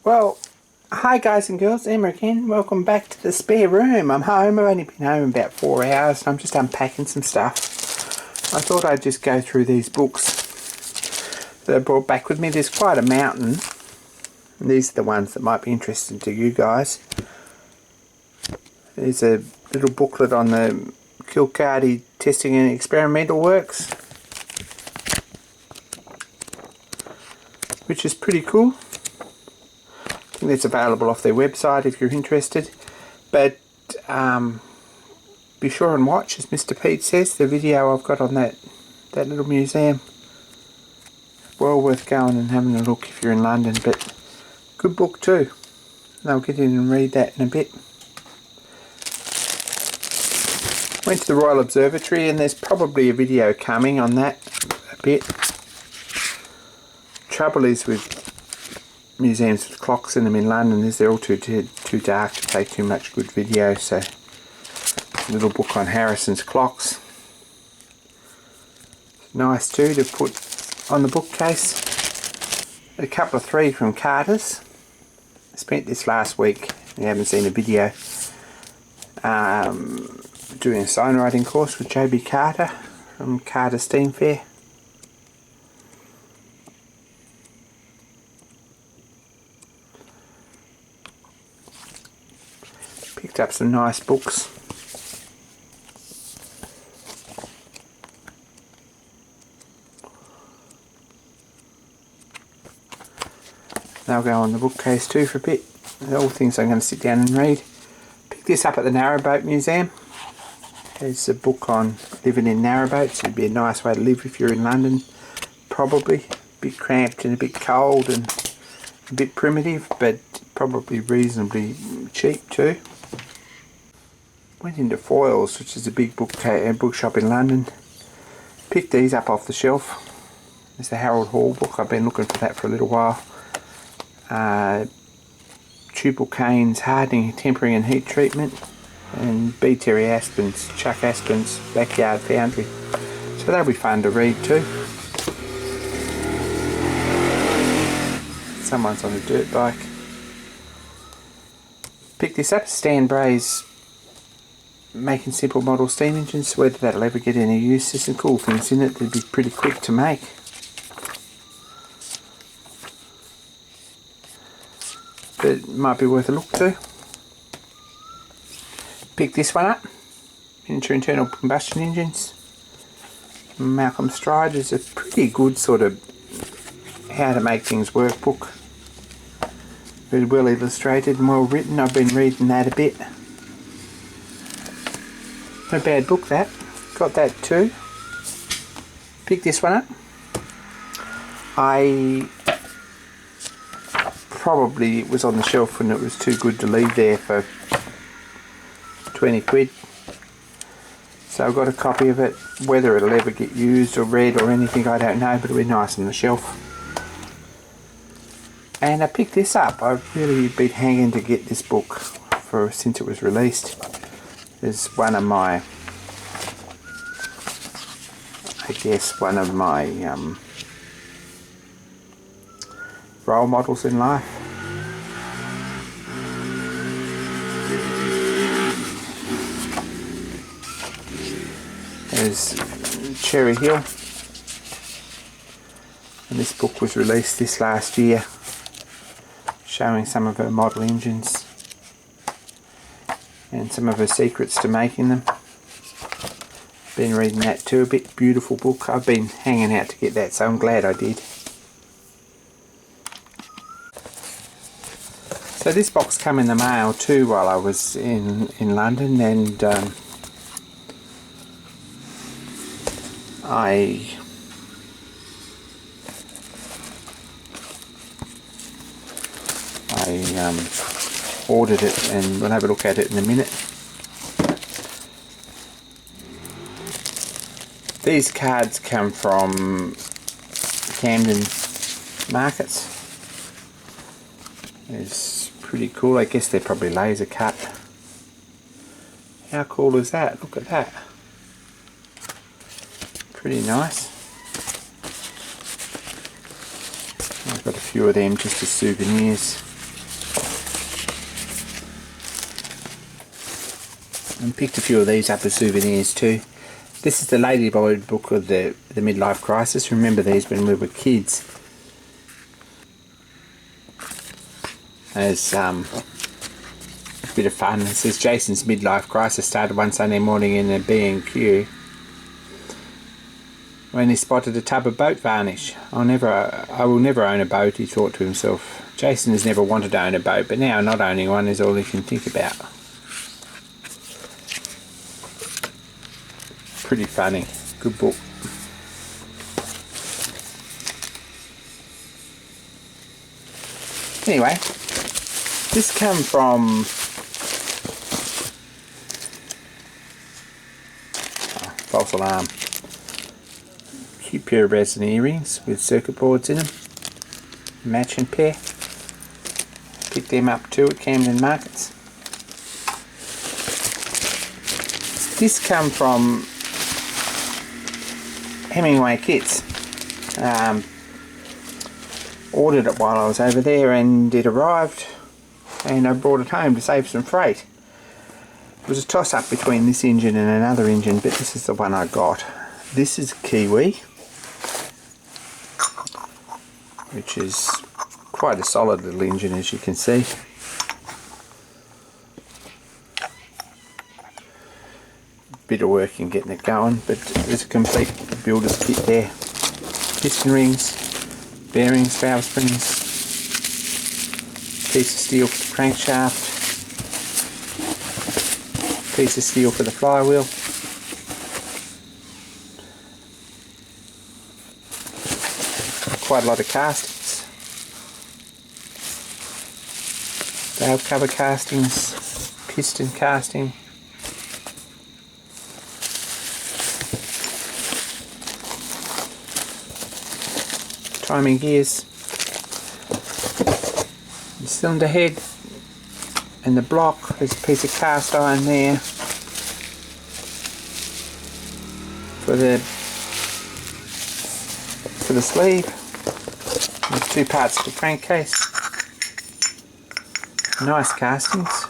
Well, hi guys and girls, Emma again. Welcome back to the spare room. I'm home. I've only been home about 4 hours and I'm just unpacking some stuff. I thought I'd just go through these books that I brought back with me. There's quite a mountain. And these are the ones that might be interesting to you guys. There's a little booklet on the Kilkarty testing and experimental works, which is pretty cool. I think that's available off their website if you're interested. But be sure and watch, as Mr. Pete says, the video I've got on that little museum. Well worth going and having a look if you're in London, but good book too. And I'll get in and read that in a bit. Went to the Royal Observatory and there's probably a video coming on that a bit. Trouble is with museums with clocks in them in London is they're all too dark to take too much good video, so a little book on Harrison's clocks. Nice too to put on the bookcase. A couple of three from Carter's. I spent this last week, you haven't seen a video, doing a sign writing course with JB Carter from Carter Steam Fair. Picked up some nice books. They'll go on the bookcase too for a bit. They're all things I'm going to sit down and read. Picked this up at the Narrowboat Museum. There's a book on living in narrowboats. It'd be a nice way to live if you're in London, probably. A bit cramped and a bit cold and a bit primitive, but probably reasonably cheap too. Went into Foyles, which is a big bookshop in London. Picked these up off the shelf. It's the Harold Hall book. I've been looking for that for a little while. Tubal Cain's Hardening, Tempering and Heat Treatment, and B. Terry Aspen's, Chuck Aspen's Backyard Foundry. So they'll be fun to read too. Someone's on a dirt bike. Picked this up, Stan Bray's Making Simple Model Steam Engines. Whether that'll ever get any use, there's some cool things in it. They'd be pretty quick to make. But it might be worth a look too. Picked this one up, Miniature Internal Combustion Engines. Malcolm Stride is a pretty good sort of how to make things work book. Very well illustrated and well written. I've been reading that a bit. Not a bad book that. Got that too. Picked this one up. Probably it was on the shelf and it was too good to leave there for 20 quid. So I've got a copy of it. Whether it'll ever get used or read or anything, I don't know, but it'll be nice on the shelf. And I picked this up. I've really been hanging to get this book since it was released. It's one of my, role models in life. There's Cherry Hill, and this book was released this last year, showing some of her model engines and some of her secrets to making them. Been reading that too, a bit. Beautiful book. I've been hanging out to get that, so I'm glad I did. So this box came in the mail too while I was in London, and I ordered it, and we'll have a look at it in a minute. These cards come from Camden Markets. It's pretty cool. I guess they're probably laser cut. How cool is that? Look at that. Pretty nice. I've got a few of them just as souvenirs. And picked a few of these up as souvenirs too. This is the Ladyboy book of the midlife crisis. Remember these when we were kids. There's a bit of fun. It says Jason's midlife crisis started one Sunday morning in a B&Q when he spotted a tub of boat varnish. I will never own a boat, he thought to himself. Jason has never wanted to own a boat, but now not owning one is all he can think about. Pretty funny. Good book. Anyway, this come from false alarm. Cute pair of resin earrings with circuit boards in them. Matching pair. Picked them up too at Camden Markets. This come from Hemingway Kits. Ordered it while I was over there and it arrived and I brought it home to save some freight. It was a toss up between this engine and another engine, but this is the one I got. This is Kiwi, which is quite a solid little engine, as you can see. Bit of work in getting it going, but there's a complete builder's kit there. Piston rings, bearings, valve springs, piece of steel for the crankshaft, piece of steel for the flywheel, quite a lot of castings, valve cover castings, piston casting, timing gears, the cylinder head and the block. There's a piece of cast iron there for the sleeve. There's two parts to the crankcase. Nice castings.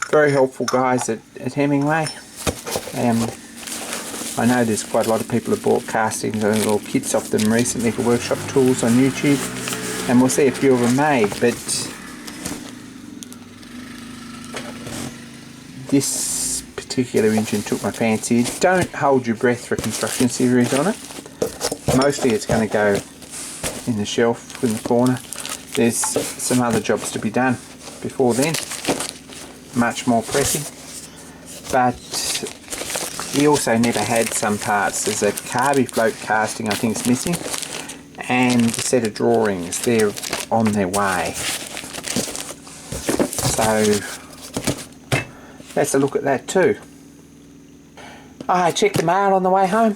Very helpful guys at Hemingway. I know there's quite a lot of people who bought castings and little kits off them recently for workshop tools on YouTube, and we'll see a few of them made, but this particular engine took my fancy. Don't hold your breath for a construction series on it. Mostly it's going to go in the shelf in the corner. There's some other jobs to be done before then, much more pressing, but he also never had some parts. There's a carby float casting I think is missing, and a set of drawings. They're on their way. So let's look at that too. I checked the mail on the way home,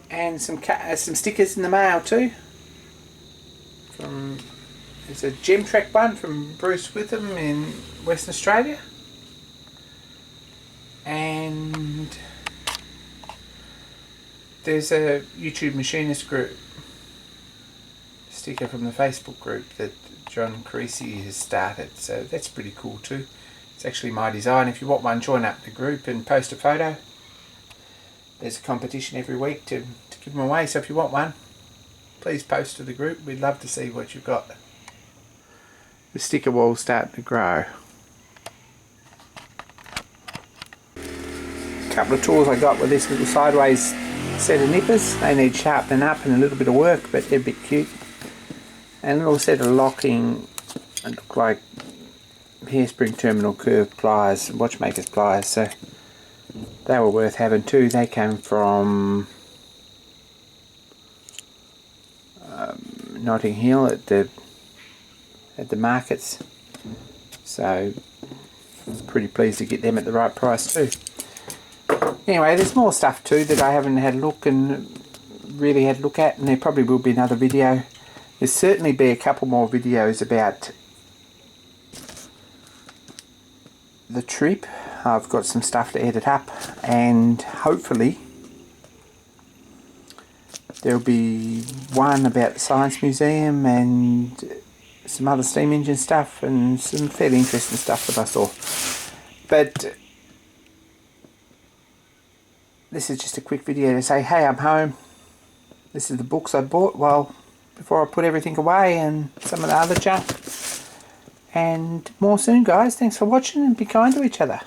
and some stickers in the mail too. There's a Gem Track one from Bruce Witham in Western Australia, and there's a YouTube Machinist group sticker from the Facebook group that John Creasy has started, so that's pretty cool too. It's actually my design. If you want one, join up the group and post a photo. There's a competition every week to give them away, so if you want one, please post to the group. We'd love to see what you've got. The sticker wall's starting to grow. A couple of tools I got with this little sideways set of nippers. They need sharpening up and a little bit of work, but they're a bit cute. And a little set of locking, it look like hairspring terminal curved pliers, watchmaker's pliers, so they were worth having too. They came from Notting Hill at the markets, so pretty pleased to get them at the right price too. Anyway, there's more stuff too that I haven't had a look and really had a look at, and there probably will be another video. There'll certainly be a couple more videos about the trip. I've got some stuff to edit up, and hopefully there'll be one about the Science Museum and some other steam engine stuff and some fairly interesting stuff that I saw. But this is just a quick video to say, hey, I'm home. This is the books I bought before I put everything away and some of the other junk. And more soon, guys. Thanks for watching and be kind to each other.